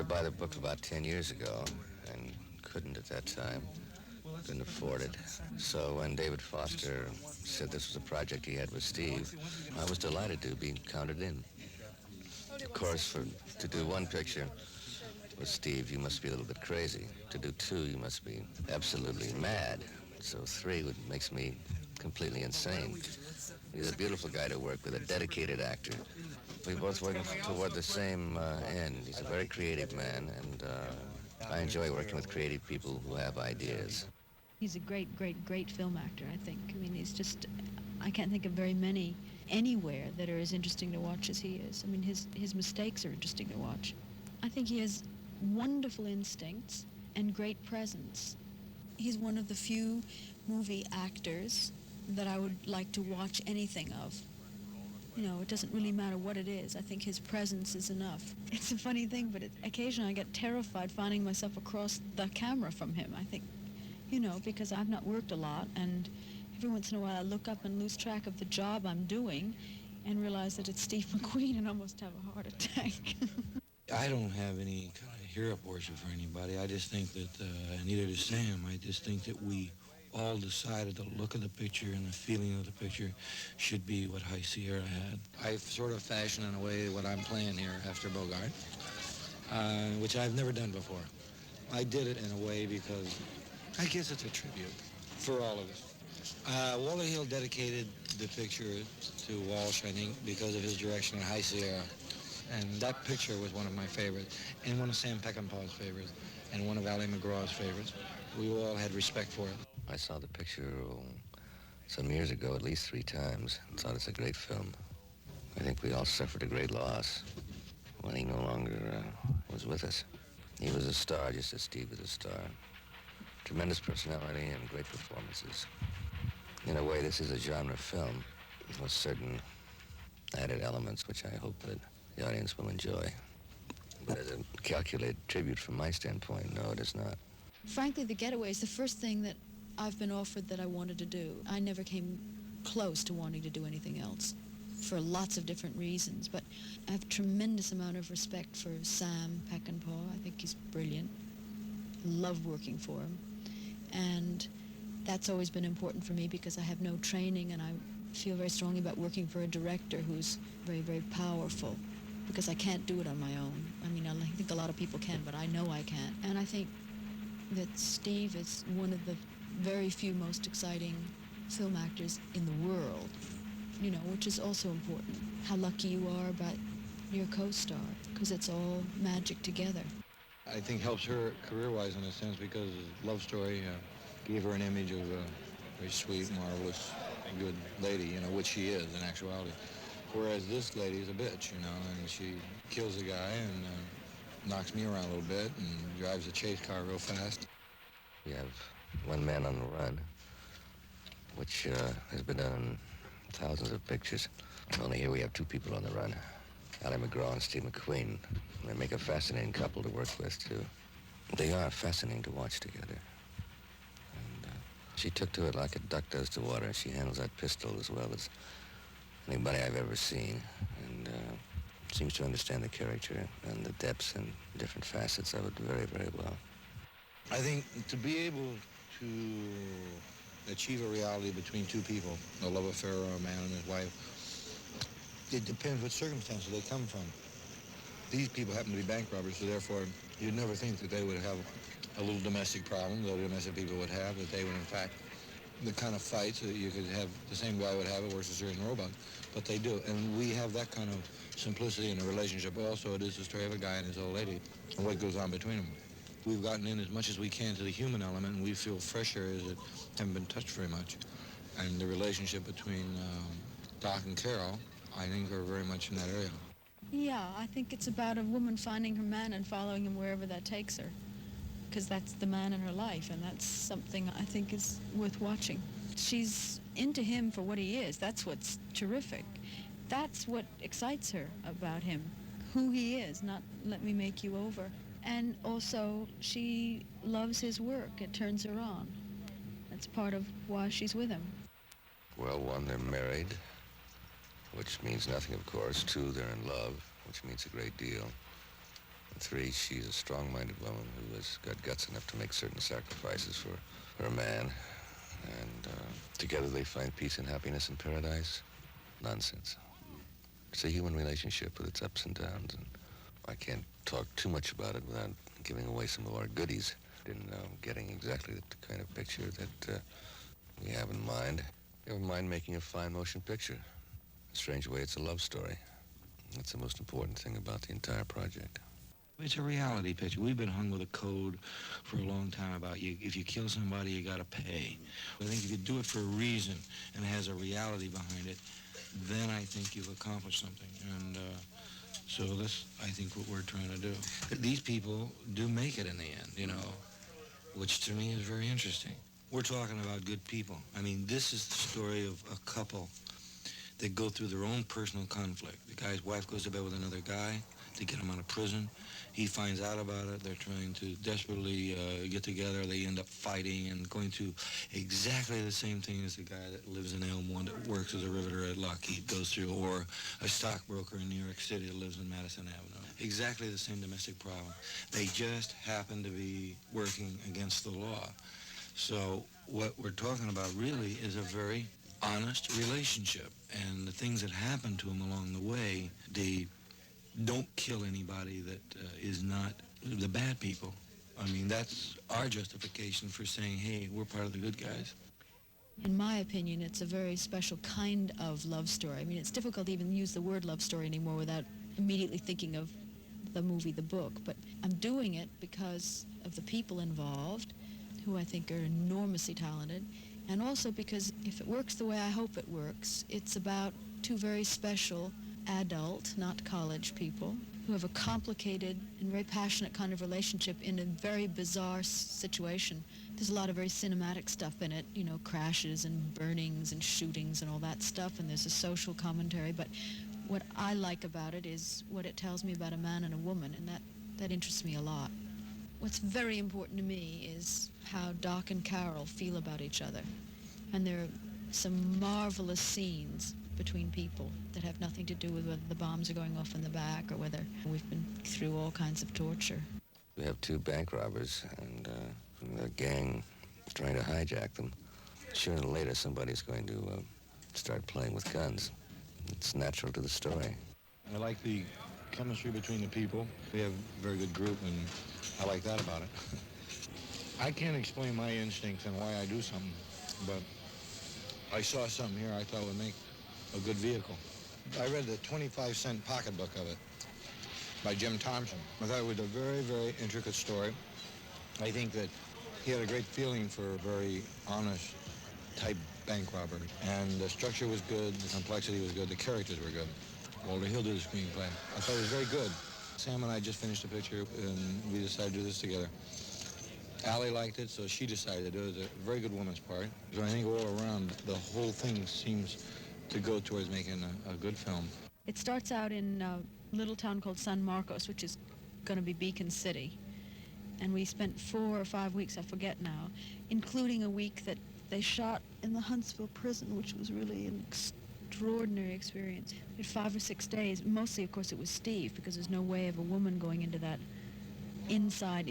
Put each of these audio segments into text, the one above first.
to buy the book about 10 years ago and couldn't at that time. Couldn't afford it. So when David Foster said this was a project he had with Steve, I was delighted to be counted in. Of course, to do one picture with Steve, you must be a little bit crazy. To do two, you must be absolutely mad. So three makes me completely insane. He's a beautiful guy to work with, a dedicated actor. We both work toward the same end. He's a very creative man, and I enjoy working with creative people who have ideas. He's a great film actor, I think. I mean, I can't think of very many anywhere that are as interesting to watch as he is. I mean, his mistakes are interesting to watch. I think he has wonderful instincts and great presence. He's one of the few movie actors that I would like to watch anything of. You know, it doesn't really matter what it is. I think his presence is enough. It's a funny thing, but occasionally I get terrified finding myself across the camera from him. I think, you know, because I've not worked a lot, and every once in a while I look up and lose track of the job I'm doing and realize that it's Steve McQueen and almost have a heart attack. I don't have any kind of hero worship for anybody. I just think that, and neither does Sam, I just think that we all decided the look of the picture and the feeling of the picture should be what High Sierra had. I've sort of fashioned in a way what I'm playing here after Bogart, which I've never done before. I did it in a way because I guess it's a tribute for all of us. Walter Hill dedicated the picture to Walsh, I think, because of his direction on High Sierra. And that picture was one of my favorites, and one of Sam Peckinpah's favorites, and one of Ali McGraw's favorites. We all had respect for it. I saw the picture some years ago at least 3 times and thought it's a great film. I think we all suffered a great loss when he no longer was with us. He was a star, just as Steve was a star. Tremendous personality and great performances. In a way, this is a genre film with certain added elements which I hope that the audience will enjoy. But as a calculated tribute from my standpoint, no, it is not. Frankly, The Getaway is the first thing that I've been offered that I wanted to do. I never came close to wanting to do anything else for lots of different reasons, but I have a tremendous amount of respect for Sam Peckinpah. I think he's brilliant. Love working for him. And that's always been important for me because I have no training, and I feel very strongly about working for a director who's very, very powerful, because I can't do it on my own. I mean, I think a lot of people can, but I know I can't. And I think that Steve is one of the very few most exciting film actors in the world, you know, which is also important. How lucky you are about your co-star, because it's all magic together. I think helps her career-wise in a sense because Love Story gave her an image of a very sweet, marvelous, good lady, you know, which she is in actuality. Whereas this lady is a bitch, you know, and she kills a guy and knocks me around a little bit and drives a chase car real fast. We have One Man on the Run, which has been done in thousands of pictures. Only here we have 2 people on the run, Ali McGraw and Steve McQueen. They make a fascinating couple to work with, too. They are fascinating to watch together. And she took to it like a duck does to water. She handles that pistol as well as anybody I've ever seen, and seems to understand the character and the depths and different facets of it very, very well. I think to be able to achieve a reality between 2 people, a love affair or a man and his wife, it depends what circumstances they come from. These people happen to be bank robbers, so therefore you'd never think that they would have a little domestic problem that domestic people would have, that they would in fact the kind of fights that you could have, the same guy would have at Worst Series and Roebuck, but they do. And we have that kind of simplicity in a relationship. Also, it is the story of a guy and his old lady and what goes on between them. We've gotten in as much as we can to the human element, and we feel fresh areas that haven't been touched very much. And the relationship between Doc and Carol, I think, are very much in that area. Yeah, I think it's about a woman finding her man and following him wherever that takes her, because that's the man in her life, and that's something I think is worth watching. She's into him for what he is. That's what's terrific. That's what excites her about him, who he is, not let me make you over. And also, she loves his work. It turns her on. That's part of why she's with him. Well, 1, they're married, which means nothing, of course. 2, they're in love, which means a great deal. 3, she's a strong-minded woman who has got guts enough to make certain sacrifices for her man. And together they find peace and happiness in paradise. Nonsense. It's a human relationship with its ups and downs, and I can't talk too much about it without giving away some of our goodies in getting exactly the kind of picture that we have in mind. We have in mind making a fine motion picture. In a strange way, it's a love story. That's the most important thing about the entire project. It's a reality picture. We've been hung with a code for a long time about if you kill somebody, you got to pay. I think if you do it for a reason and it has a reality behind it, then I think you've accomplished something. And so that's, I think, what we're trying to do. These people do make it in the end, you know, which to me is very interesting. We're talking about good people. I mean, this is the story of a couple that go through their own personal conflict. The guy's wife goes to bed with another guy to get him out of prison. He finds out about it. They're trying to desperately get together. They end up fighting and going through exactly the same thing as the guy that lives in Elmwood that works as a riveter at Lockheed goes through, or a stockbroker in New York City that lives in Madison Avenue. Exactly the same domestic problem. They just happen to be working against the law. So what we're talking about really is a very honest relationship. And the things that happen to them along the way, they don't kill anybody that is not the bad people. I mean, that's our justification for saying, hey, we're part of the good guys. In my opinion, it's a very special kind of love story. I mean, it's difficult to even use the word love story anymore without immediately thinking of the movie, the book. But I'm doing it because of the people involved, who I think are enormously talented, and also because if it works the way I hope it works, it's about two very special adult, not college people, who have a complicated and very passionate kind of relationship in a very bizarre situation. There's a lot of very cinematic stuff in it, you know, crashes and burnings and shootings and all that stuff, and there's a social commentary, but what I like about it is what it tells me about a man and a woman, and that interests me a lot. What's very important to me is how Doc and Carol feel about each other, and there are some marvelous scenes between people that have nothing to do with whether the bombs are going off in the back or whether we've been through all kinds of torture. We have 2 bank robbers, and the gang is trying to hijack them. Sooner or later, somebody's going to start playing with guns. It's natural to the story. I like the chemistry between the people. We have a very good group, and I like that about it. I can't explain my instincts and why I do something, but I saw something here I thought would make a good vehicle. I read the 25-cent pocketbook of it by Jim Thompson. I thought it was a very, very intricate story. I think that he had a great feeling for a very honest type bank robber. And the structure was good, the complexity was good, the characters were good. Walter Hill did the screenplay. I thought it was very good. Sam and I just finished a picture, and we decided to do this together. Allie liked it, so she decided to do it. It was a very good woman's part. So I think all around, the whole thing seems to go towards making a good film. It starts out in a little town called San Marcos, which is going to be Beacon City. And we spent 4 or 5 weeks, I forget now, including a week that they shot in the Huntsville prison, which was really an extraordinary experience. We had 5 or 6 days. Mostly, of course, it was Steve, because there's no way of a woman going into that inside.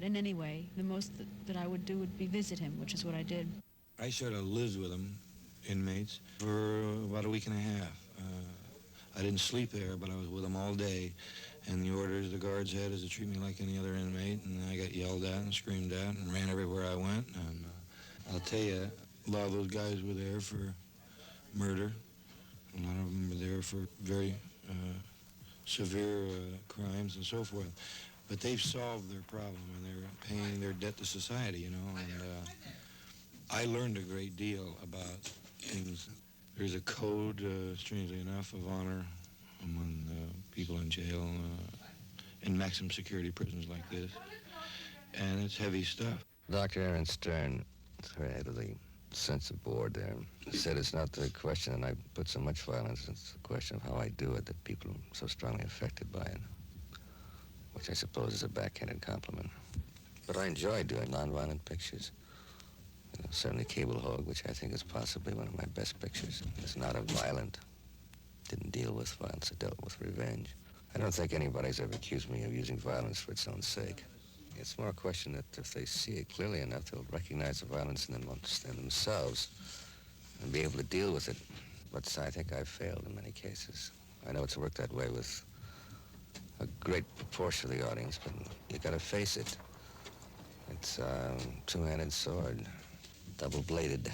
And anyway, the most that I would do would be visit him, which is what I did. I sort of lived with him, inmates, for about a week and a half. I didn't sleep there, but I was with them all day. And the orders the guards had is to treat me like any other inmate. And I got yelled at and screamed at and ran everywhere I went. And I'll tell you, a lot of those guys were there for murder. A lot of them were there for very severe crimes and so forth. But they've solved their problem, and they're paying their debt to society, you know. And I learned a great deal about things. There's a code, strangely enough, of honor among people in jail in maximum security prisons like this. And it's heavy stuff. Dr. Aaron Stern, head of the Censor Board there, said it's not the question that I put so much violence, it's the question of how I do it that people are so strongly affected by it, which I suppose is a backhanded compliment. But I enjoy doing nonviolent pictures. You know, certainly Cable Hog, which I think is possibly one of my best pictures. It's not a violent, didn't deal with violence, it dealt with revenge. I don't think anybody's ever accused me of using violence for its own sake. It's more a question that if they see it clearly enough, they'll recognize the violence in themselves and be able to deal with it. But I think I've failed in many cases. I know it's worked that way with a great proportion of the audience, but you gotta face it. It's a two-handed sword, double-bladed.